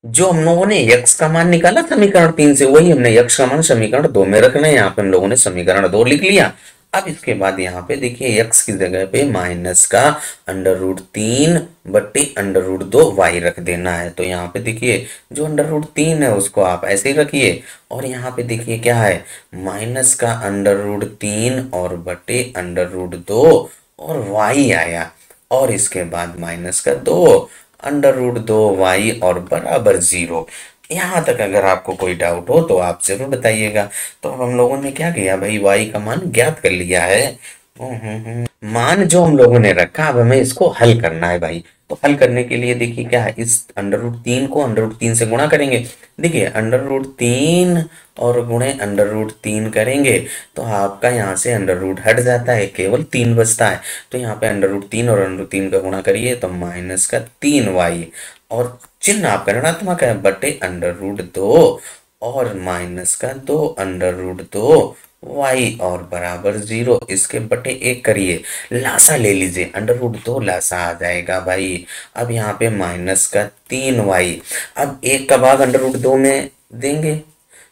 जो हम लोगों ने x का मान निकाला समीकरण 3 से, वही हमने x का मान समीकरण 2 में रखना है। यहाँ पे हम लोगों ने समीकरण 2 लिख लिया। अब इसके बाद यहाँ पे देखिए x की जगह पे माइनस का अंडर रूट 3 बट्टे अंडर रूट 2y रख देना है। तो यहाँ पे देखिए जो अंडर रूट 3 है उसको आप ऐसे ही रखिए और यहाँ पे देखिए क्या है, माइनस का अंडर रूट 3 और बटे अंडर रूट 2 और y आया, और इसके बाद माइनस का 2 अंडर रूट 2y और बराबर 0। यहाँ तक अगर आपको कोई डाउट हो तो आप जरूर बताइएगा। तो अब हम लोगों ने क्या किया भाई, y का मान ज्ञात कर लिया है। मान जो हम लोगों ने रखा, अब हमें इसको हल करना है भाई। तो हल करने के लिए देखिए क्या है, इस अंडर रूट 3 को अंडर रूट 3 से गुणा करेंगे। देखिए अंडर रूट 3 और गुणे अंडर रूट 3 करेंगे तो आपका यहाँ से अंडर रूट हट जाता है, केवल 3 बचता है। तो यहाँ पे अंडर रूट 3 और अंडर रूट 3 का गुणा करिए तो माइनस का 3y, और चिन्ह आपका ऋणात्मक है, बटे अंडर रूट 2 और माइनस का 2 अंडर रूट 2 y और बराबर 0। इसके बटे 1 करिए, लासा ले लीजिए, अंडर रूट 2 लासा आ जाएगा भाई। अब यहाँ पे माइनस का 3y, अब 1 का भाग अंडर रूट 2 में देंगे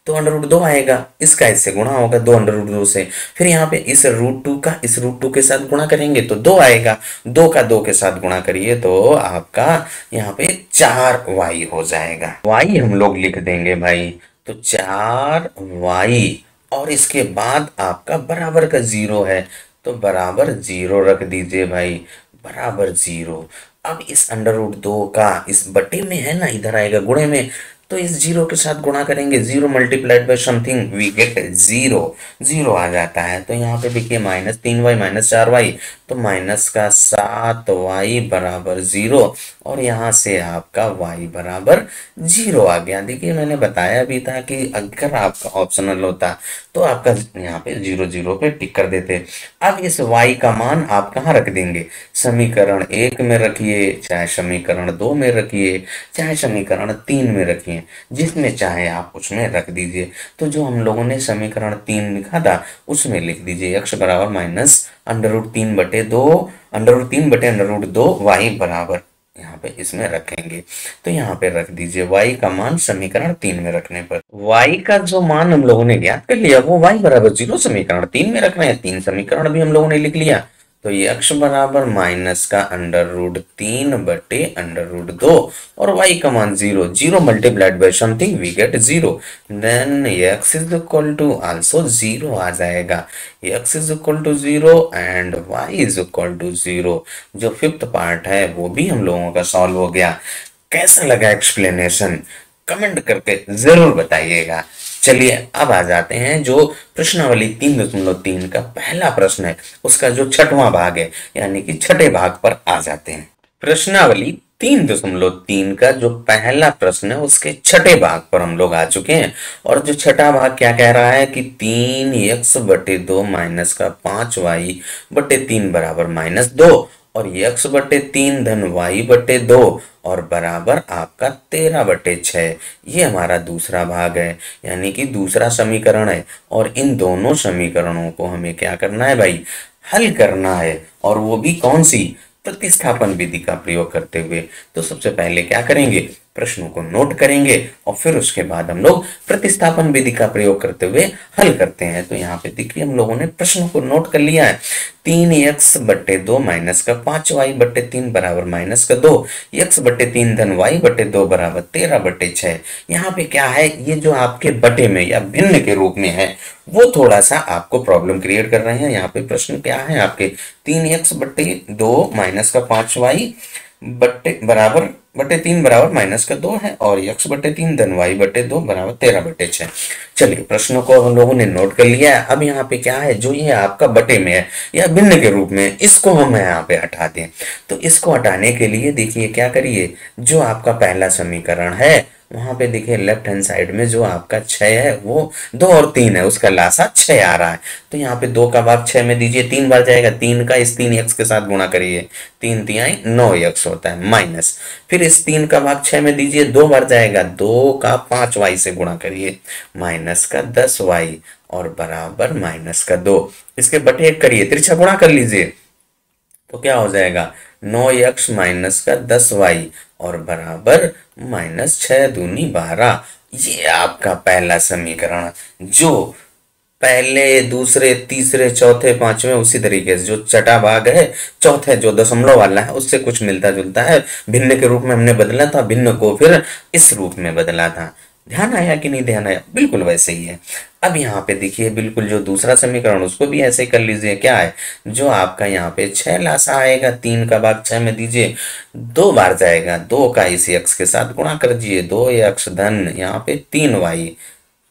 तो अंडर रूट 2 आएगा, इसका इससे गुणा होगा 2 अंडर रूट 2 से। फिर यहाँ पे इस रूट 2 का इस रूट 2 के साथ गुणा करेंगे तो 2 आएगा, 2 का 2 के साथ गुणा करिए तो आपका यहाँ पे 4y हो जाएगा। y हम लोग लिख देंगे भाई, तो 4y, और इसके बाद आपका बराबर का 0 है तो बराबर 0 रख दीजिए भाई, बराबर 0। अब इस अंडर रूट 2 का इस बटे में है ना, इधर आएगा गुणे में, तो इस 0 के साथ गुणा करेंगे, 0 multiplied by something we get 0, 0 आ जाता है। तो यहाँ पे देखिए माइनस 3y माइनस 4y, तो माइनस का 7y बराबर 0, और यहाँ से आपका y बराबर 0 आ गया। देखिए मैंने बताया भी था कि अगर आपका ऑप्शनल होता तो आपका यहाँ पे 0 0 पे टिक कर देते। अब इस y का मान आप कहाँ रख देंगे, समीकरण 1 में रखिए, चाहे समीकरण 2 में रखिए, चाहे समीकरण 3 में रखिए, जिसमें चाहे आप उसमें रख दीजिए। तो जो हम लोगों ने समीकरण 3 लिखा था उसमें लिख दीजिए x बराबर माइनस अंडर रूट 3 बटे 2 अंडर रूट 3 बटे अंडर रूट 2 y बराबर, यहाँ पे इसमें रखेंगे तो यहाँ पे रख दीजिए y का मान समीकरण 3 में रखने पर y का जो मान हम लोगों ने ज्ञात कर लिया वो y बराबर 0 समीकरण 3 में रख रहे हैं, 3 समीकरण भी हम लोगों ने लिख लिया। तो ये x बराबर माइनस का अंडर रूट 3 बटे अंडर रूट 2 और y का मान 0, 0 multiplied by something we get 0, then x is equal to also 0 आ जाएगा। x is equal to 0 and y is equal to 0। जो फिफ्थ पार्ट है वो भी हम लोगों का सॉल्व हो गया। कैसा लगा एक्सप्लेनेशन, कमेंट करके जरूर बताइएगा। चलिए अब आ जाते हैं जो प्रश्नावली 3.3 का पहला प्रश्न है, उसका जो छठवां भाग है, यानी कि छठे भाग पर आ जाते हैं। प्रश्नावली 3.3 का जो पहला प्रश्न है उसके छठे भाग पर हम लोग आ चुके हैं। और जो छठा भाग क्या कह रहा है कि 3x बटे 2 माइनस का 5y बटे 3 बराबर माइनस 2, और x बटे 3 धन y बटे 2 और बराबर आपका 13 बटे 6। ये हमारा दूसरा भाग है, यानी कि दूसरा समीकरण है। और इन दोनों समीकरणों को हमें क्या करना है भाई, हल करना है, और वो भी कौन सी, प्रतिस्थापन विधि का प्रयोग करते हुए। तो सबसे पहले क्या करेंगे, प्रश्नों को नोट करेंगे और फिर उसके बाद हम लोग प्रतिस्थापन विधि का प्रयोग करते हुए हल करते हैं। तो यहाँ पे देखिए हम लोगों ने प्रश्नों को नोट कर लिया है। 3x बटे 2 माइनस का 5y बटे 3 बराबर माइनस का 2, x बटे 3 धन y बटे 2 बराबर 13 बटे 6। यहाँ पे क्या है, ये जो आपके बटे में या भिन्न के रूप में है वो थोड़ा सा आपको प्रॉब्लम क्रिएट कर रहे हैं। यहाँ पे प्रश्न क्या है आपके, 3x बटे 2 माइनस का 5y बटे बराबर बटे 3 बराबर माइनस का 2 है, और x बटे 3 धन y बटे 2 बराबर 13 बटे 6। चलिए प्रश्नों को हम लोगों ने नोट कर लिया है। अब यहाँ पे क्या है, जो ये आपका बटे में है या भिन्न के रूप में, इसको हम यहाँ पे हटा दें। तो इसको हटाने के लिए देखिए क्या करिए, जो आपका पहला समीकरण है वहां पे देखिए लेफ्ट हैंड साइड में जो आपका 6 है वो 2 और 3 है, उसका लासा 6 आ रहा है। तो यहाँ पे 2 का भाग 6 में दीजिए, 3 बार जाएगा, 3 का इस 3x के साथ गुणा करिए, 3 तिहाई 9x होता है माइनस, फिर इस 3 का भाग 6 में दीजिए, 2 बार जाएगा, 2 का 5y से गुणा करिए, माइनस का 10y और बराबर माइनस का 2। इसके बटे 1 करिए, तिरछा गुणा कर लीजिए, तो क्या हो जाएगा 9x माइनस का 10y और बराबर माइनस 6 दूनी 12। ये आपका पहला समीकरण, जो पहले दूसरे तीसरे चौथे पांचवें उसी तरीके से, जो छठा भाग है चौथे जो दशमलव वाला है उससे कुछ मिलता जुलता है, भिन्न के रूप में हमने बदला था, भिन्न को फिर इस रूप में बदला था। ध्यान आया कि नहीं ध्यान आया? बिल्कुल वैसे ही है। अब यहाँ पे देखिए बिल्कुल जो दूसरा समीकरण उसको भी ऐसे कर लीजिए। क्या है, जो आपका यहाँ पे 6 लासा आएगा, 3 का भाग 6 में दीजिए, 2 बार जाएगा, 2 का इसी x के साथ गुणा कर दीजिए, 2x धन यहाँ पे 3y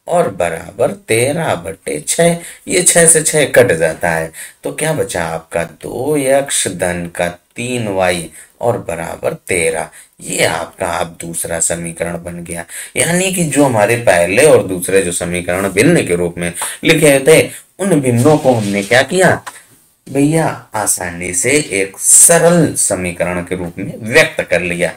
और बराबर 13/6। ये 6 से 6 कट जाता है, तो क्या बचा आपका 2x धन का 3y और बराबर 13। ये आपका आप दूसरा समीकरण बन गया। यानी कि जो हमारे पहले और दूसरे जो समीकरण भिन्न के रूप में लिखे थे, उन भिन्नों को हमने क्या किया भैया, आसानी से एक सरल समीकरण के रूप में व्यक्त कर लिया।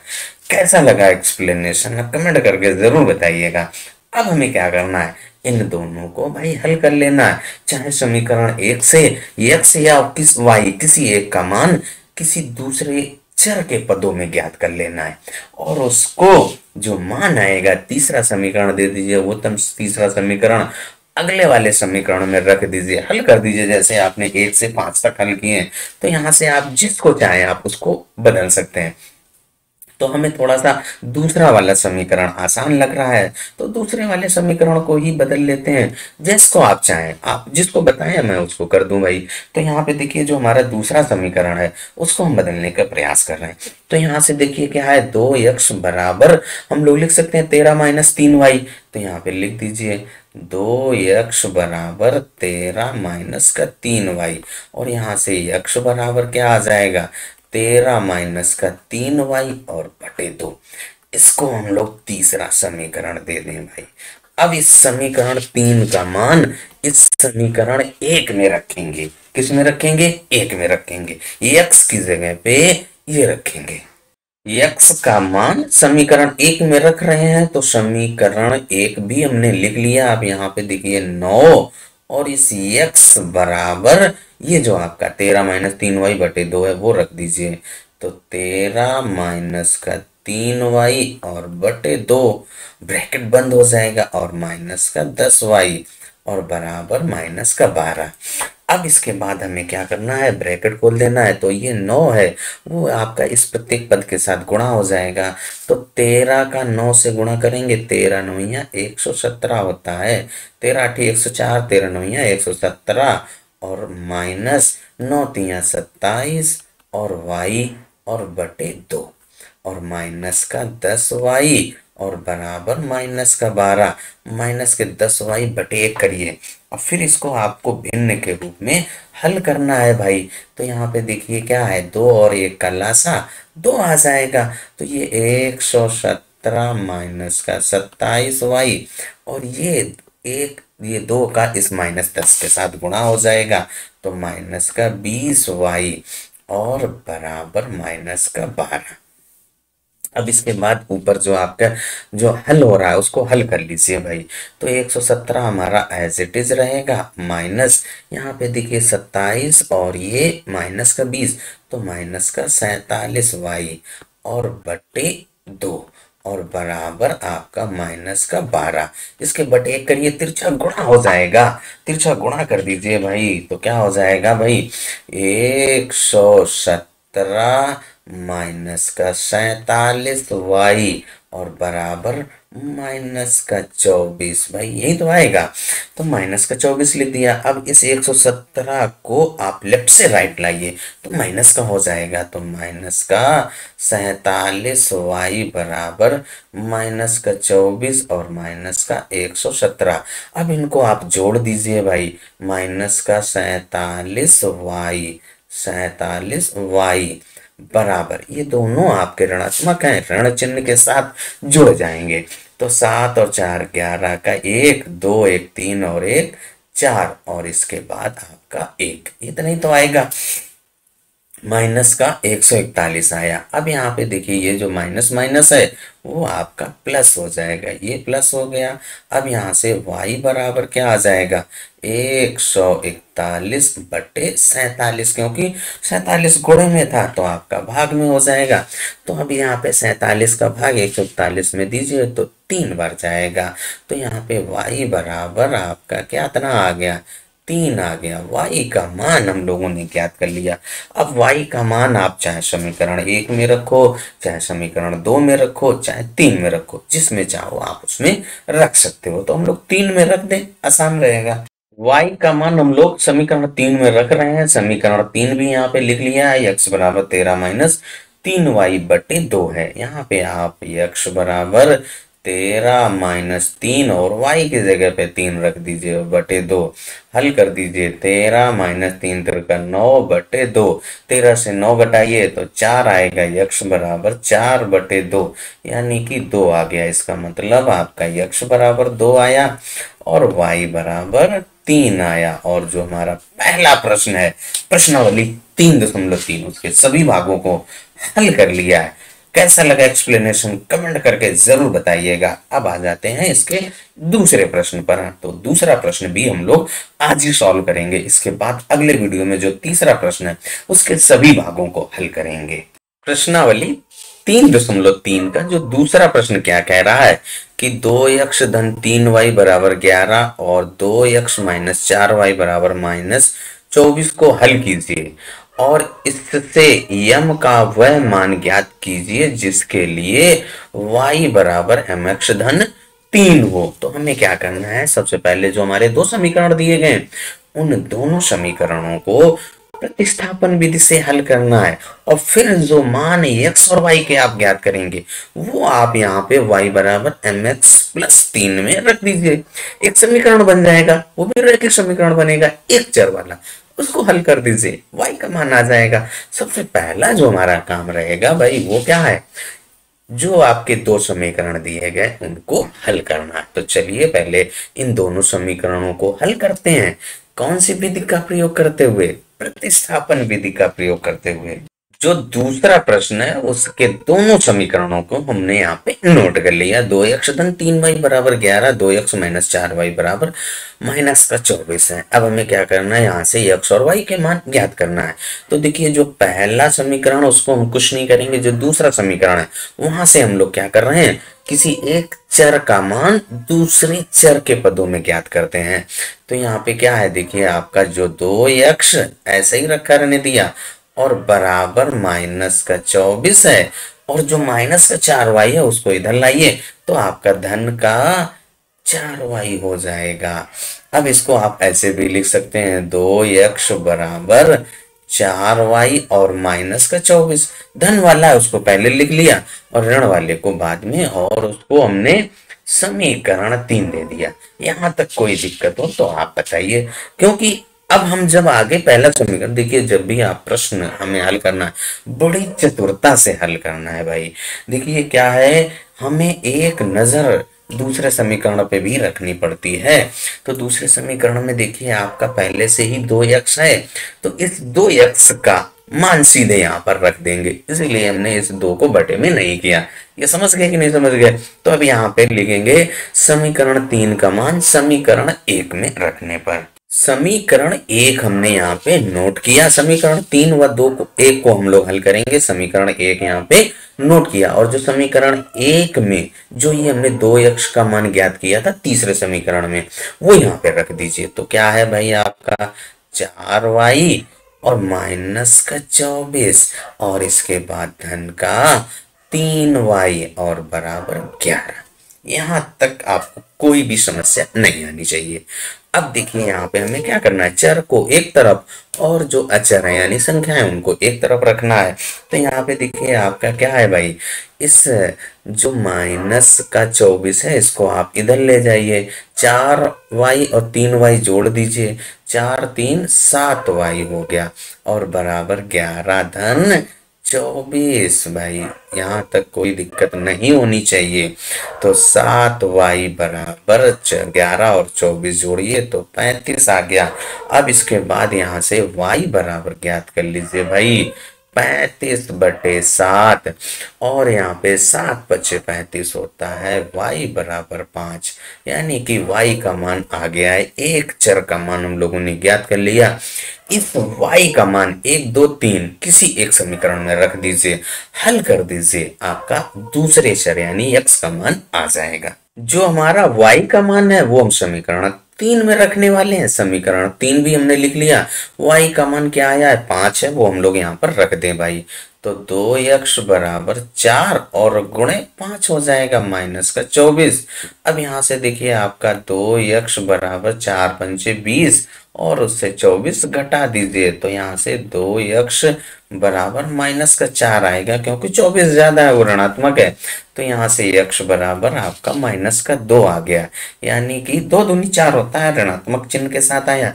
कैसा लगा एक्सप्लेनेशन, कमेंट करके जरूर बताइएगा। अब हमें क्या करना है, इन दोनों को भाई हल कर लेना है। चाहे समीकरण एक से x या किस y किसी एक का मान किसी दूसरे चर के पदों में ज्ञात कर लेना है, और उसको जो मान आएगा तीसरा समीकरण दे दीजिए, वो तम तीसरा समीकरण अगले वाले समीकरण में रख दीजिए, हल कर दीजिए। जैसे आपने 1 से 5 तक हल किए हैं, तो यहां से आप जिसको चाहें आप उसको बदल सकते हैं। तो हमें थोड़ा सा दूसरा वाला समीकरण आसान लग रहा है, तो दूसरे वाले समीकरण को ही बदल लेते हैं। जिसको आप चाहें, आप जिसको बताएं मैं उसको कर दूं भाई। तो यहाँ पे देखिए जो हमारा दूसरा समीकरण है उसको हम बदलने का प्रयास कर रहे हैं। तो यहाँ से देखिए क्या है, 2x बराबर हम लोग लिख सकते हैं 13 - 3y। तो यहाँ पे लिख दीजिए 2x बराबर 13 - 3y, और यहाँ से x बराबर क्या आ जाएगा, 13 - 3y और बटे 2। इसको हम लोग तीसरा समीकरण दे दें भाई। अब इस समीकरण 3 का मान इस समीकरण 1 में रखेंगे। किस में रखेंगे, 1 में रखेंगे। x की जगह पे ये रखेंगे। x का मान समीकरण 1 में रख रहे हैं, तो समीकरण 1 भी हमने लिख लिया। आप यहाँ पे देखिए 9, और इस x बराबर ये जो आपका 13 - 3y बटे 2 है वो रख दीजिए। तो 13 - 3y और बटे 2, ब्रैकेट बंद हो जाएगा, और -10y और बराबर -12। अब इसके बाद हमें क्या करना है, ब्रैकेट खोल देना है। तो ये 9 है, वो आपका इस प्रत्येक पद के साथ गुणा हो जाएगा। तो 13 का 9 से गुणा करेंगे, 13 - 9 = 117 होता है। 13 × 8 = 104, 13 - 9 = 117, और -9 × 3 = 27, और y और बटे 2, और -10y और बराबर -12। -10y बटे 1 करिए, और फिर इसको आपको भिन्न के रूप में हल करना है भाई। तो यहाँ पे देखिए क्या है, 2 और 1 का लासा 2 आ जाएगा। तो ये 117 - 27y, और ये 2 का इस -10 के साथ गुणा हो जाएगा, तो -20y और बराबर -12। अब इसके बाद ऊपर जो आपका जो हल हो रहा है उसको हल कर लीजिए भाई। तो 117 हमारा एज इट इज रहेगा, माइनस यहाँ पे देखिए 27, और ये -20, तो -47y और बटे 2, और बराबर आपका -12। इसके बटे 1 करिए, तिरछा गुणा हो जाएगा। तिरछा गुणा कर दीजिए भाई, तो क्या हो जाएगा भाई, 117 -47y और बराबर -24। भाई यही तो आएगा। तो -24 लिख दिया। अब इस 117 को आप लेफ्ट से राइट लाइए, तो माइनस का हो जाएगा। तो -47y बराबर -24 और -117। अब इनको आप जोड़ दीजिए भाई, -47y बराबर, ये दोनों आपके ऋणात्मक हैं, ऋण चिन्ह के साथ जुड़ जाएंगे। तो 7 और 4 = 11 का 1, 2 1 3 और 1 4, और इसके बाद आपका 1, इतना ही तो आएगा। माइनस का 141 आया। अब यहाँ पे देखिए ये जो माइनस माइनस है वो आपका प्लस हो जाएगा, ये प्लस हो गया। अब यहाँ से y बराबर क्या आ जाएगा, 141/47, क्योंकि 47 गुणे में था तो आपका भाग में हो जाएगा। तो अब यहाँ पे 47 का भाग 141 में दीजिए तो 3 बार जाएगा। तो यहाँ पे y बराबर आपका क्या इतना आ गया, 3 आ गया। y का मान हम लोगों ने ज्ञात कर लिया। अब y का मान आप चाहे समीकरण 1 में रखो, चाहे समीकरण 2 में रखो, चाहे 3 में रखो, जिसमें चाहो आप उसमें रख सकते हो। तो हम लोग 3 में रख दें, आसान रहेगा। y का मान हम लोग समीकरण 3 में रख रहे हैं। समीकरण 3 भी यहाँ पे लिख लिया है। x बराबर 13 माइनस 3y/2 है। यहाँ पे आप x बराबर 13 माइनस 3 और y की जगह पे 3 रख दीजिए, बटे 2। हल कर दीजिए। 13 माइनस 3 तिरका 9/2। 13 से 9 घटाइए तो 4 आएगा। x बराबर 4/2 यानी कि 2 आ गया। इसका मतलब आपका x बराबर 2 आया और y बराबर 3 आया। और जो हमारा पहला प्रश्न है, प्रश्नावली 3.3, उसके सभी भागों को हल कर लिया है। कैसा लगा एक्सप्लेनेशन कमेंट करके जरूर बताइएगा। अब आ जाते हैं इसके दूसरे प्रश्न पर। तो दूसरा प्रश्न भी हम लोग आज ही सॉल्व करेंगे। इसके बाद अगले वीडियो में जो तीसरा प्रश्न है उसके सभी भागों को हल करेंगे। प्रश्नावली 3.3 का जो दूसरा प्रश्न क्या कह रहा है कि 2x धन 3y बराबर 11 और 2x माइनस 4y बराबर माइनस 24 को हल कीजिए और इससे यम का वह मान ज्ञात कीजिए जिसके लिए y बराबर mx धन 3 हो। तो हमें क्या करना है, सबसे पहले जो हमारे दो समीकरण दिए गए उन दोनों समीकरणों को प्रतिस्थापन विधि से हल करना है और फिर जो मान x और y के आप ज्ञात करेंगे वो आप यहाँ पे y बराबर mx प्लस 3 में रख दीजिए। एक समीकरण बन जाएगा, वो भी रैखिक समीकरण बनेगा एक चर वाला। उसको हल कर दीजिए, y का मान आ जाएगा। सबसे पहला जो हमारा काम रहेगा भाई वो क्या है, जो आपके दो समीकरण दिए गए उनको हल करना है। तो चलिए पहले इन दोनों समीकरणों को हल करते हैं। कौन सी विधि का प्रयोग करते हुए, प्रतिस्थापन विधि का प्रयोग करते हुए। जो दूसरा प्रश्न है उसके दोनों समीकरणों को हमने यहाँ पे नोट कर लिया। 2x धन 3y बराबर 11, 2x माइनस 4y बराबर माइनस का 24 है। अब हमें क्या करना है, यहाँ से x और y के मान ज्ञात करना है। तो देखिए जो पहला समीकरण उसको हम कुछ नहीं करेंगे, जो दूसरा समीकरण है वहां से हम लोग क्या कर रहे हैं, किसी एक चर का मान दूसरे चर के पदों में ज्ञात करते हैं। तो यहाँ पे क्या है, देखिए आपका जो 2x ऐसे ही रखा रहने दिया और बराबर माइनस का 24 है और जो माइनस का 4y है उसको इधर लाइए तो आपका धन का 4y हो जाएगा। अब इसको आप ऐसे भी लिख सकते हैं, 2x बराबर 4y और माइनस का 24। धन वाला है उसको पहले लिख लिया और ऋण वाले को बाद में, और उसको हमने समीकरण 3 दे दिया। यहां तक कोई दिक्कत हो तो आप बताइए, क्योंकि अब हम जब आगे पहला समीकरण, देखिए जब भी आप प्रश्न हमें हल करना है बड़ी चतुरता से हल करना है भाई। देखिए क्या है, हमें एक नजर दूसरे समीकरण पे भी रखनी पड़ती है। तो दूसरे समीकरण में देखिए आपका पहले से ही 2x है, तो इस 2x का मान सीधे यहाँ पर रख देंगे, इसीलिए हमने इस 2 को बटे में नहीं किया। ये समझ गए कि नहीं समझ गए। तो अब यहाँ पे लिखेंगे समीकरण 3 का मान समीकरण 1 में रखने पर। समीकरण 1 हमने यहाँ पे नोट किया, समीकरण 3 व 2 को 1 को हम लोग हल करेंगे। समीकरण 1 यहाँ पे नोट किया और जो समीकरण 1 में जो ये हमने 2x का मान ज्ञात किया था तीसरे समीकरण में, वो यहाँ पे रख दीजिए। तो क्या है भाई आपका 4y और माइनस का 24 और इसके बाद धन का 3y और बराबर 11। यहां तक आपको कोई भी समस्या नहीं आनी चाहिए। अब देखिए यहाँ पे हमें क्या करना है, चर को एक तरफ और जो अचर है यानी संख्या है उनको एक तरफ रखना है। तो यहाँ पे देखिए आपका क्या है भाई, इस जो माइनस का 24 है इसको आप इधर ले जाइए, 4y और 3y जोड़ दीजिए, 4 3 7y हो गया और बराबर 11 धन 24। भाई यहाँ तक कोई दिक्कत नहीं होनी चाहिए। तो 7y बराबर 11 और 24 जोड़िए तो 35 आ गया। अब इसके बाद यहाँ से y बराबर ज्ञात कर लीजिए भाई, 35/7 और यहाँ पे 7 बचे 35 होता है, y बराबर 5। यानी कि y का मान आ गया है। एक चर का मान हम लोगों ने ज्ञात कर लिया। इस y का मान 1 2 3 किसी एक समीकरण में रख दीजिए, हल कर दीजिए, आपका दूसरे चर यानी x का मान आ जाएगा। जो हमारा y का मान है वो हम समीकरण तीन में रखने वाले हैं। समीकरण तीन भी हमने लिख लिया। y का मान क्या आया है, 5 है, वो हम लोग यहाँ पर रख दें भाई। तो 2x बराबर 4 और गुणे 5 हो जाएगा माइनस का 24। अब यहाँ से देखिए आपका 2x बराबर 4 पंचे 20 और उससे 24 घटा दीजिए, तो यहाँ से 2x बराबर माइनस का 4 आएगा, क्योंकि 24 ज्यादा है, वो ऋणात्मक है। तो यहाँ से x बराबर आपका माइनस का 2 आ गया, यानी कि 2 दूनी 4 होता है, ऋणात्मक चिन्ह के साथ आया।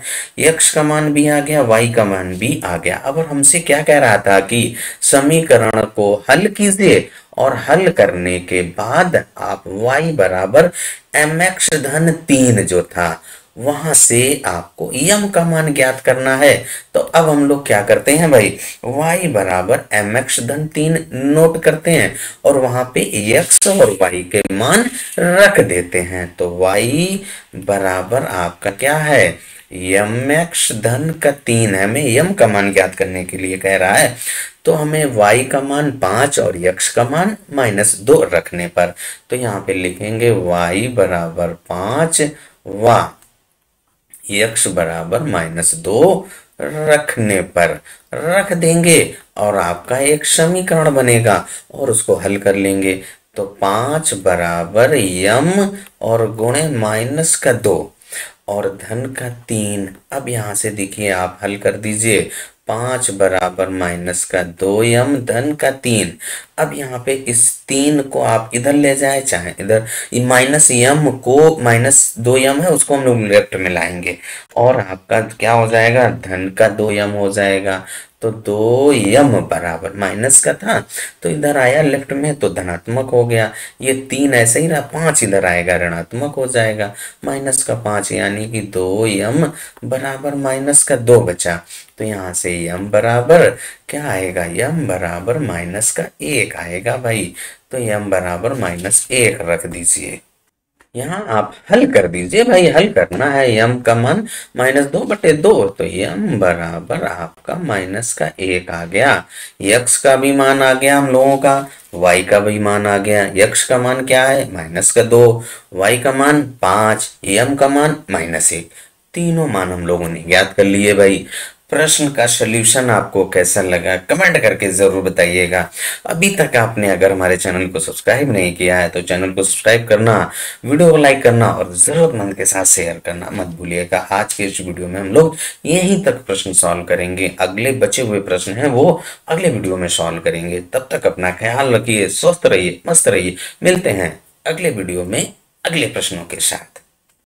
x का मान भी आ गया, y का मान भी आ गया। अब हमसे क्या कह रहा था कि समीकरण को हल कीजिए और हल करने के बाद आप y बराबर mx धन 3 जो था वहां से आपको यम का मान ज्ञात करना है। तो अब हम लोग क्या करते हैं भाई, y बराबर mx धन 3 नोट करते हैं और वहां पे x और y के मान रख देते हैं। तो y बराबर आपका क्या है, mx धन का 3 है, हमें यम का मान ज्ञात करने के लिए कह रहा है। तो हमें y का मान 5 और x का मान -2 रखने पर, तो यहाँ पे लिखेंगे y बराबर 5 व x बराबर -2 रखने पर रख देंगे और आपका एक समीकरण बनेगा और उसको हल कर लेंगे। तो 5 बराबर यम और गुणे माइनस का 2 और धन का 3। अब यहाँ से देखिए आप हल कर दीजिए, 5 बराबर माइनस का 2m धन का 3। अब यहाँ पे इस 3 को आप इधर ले जाए चाहे इधर, माइनस यम को -2m है उसको हम लोग लेफ्ट में लाएंगे और आपका क्या हो जाएगा, धन का 2m हो जाएगा। तो 2m बराबर माइनस का था तो इधर आया लेफ्ट में तो धनात्मक हो गया, ये 3 ऐसे ही रहा, 5 इधर आएगा ऋणात्मक हो जाएगा, माइनस का 5 यानी कि 2m बराबर माइनस का 2 बचा। तो यहाँ से m बराबर क्या आएगा, m बराबर माइनस का 1 आएगा भाई। तो m बराबर -1 रख दीजिए। यहाँ आप हल कर दीजिए भाई, हल करना है। m का मान -2/2, तो m बराबर आपका -1 आ गया। x का भी मान आ गया हम लोगों का, y का भी मान आ गया। x का मान क्या है, -2, y का मान 5, m का मान -1, तीनों मान हम लोगों ने ज्ञात कर लिए भाई। प्रश्न का सॉल्यूशन आपको कैसा लगा कमेंट करके जरूर बताइएगा। अभी तक आपने अगर हमारे चैनल को सब्सक्राइब नहीं किया है तो चैनल को सब्सक्राइब करना, वीडियो को लाइक करना और जरूरतमंद के साथ शेयर करना मत भूलिएगा। आज के इस वीडियो में हम लोग यहीं तक प्रश्न सॉल्व करेंगे, अगले बचे हुए प्रश्न हैं वो अगले वीडियो में सॉल्व करेंगे। तब तक अपना ख्याल रखिए, स्वस्थ रहिए, मस्त रहिए। मिलते हैं अगले वीडियो में अगले प्रश्नों के साथ।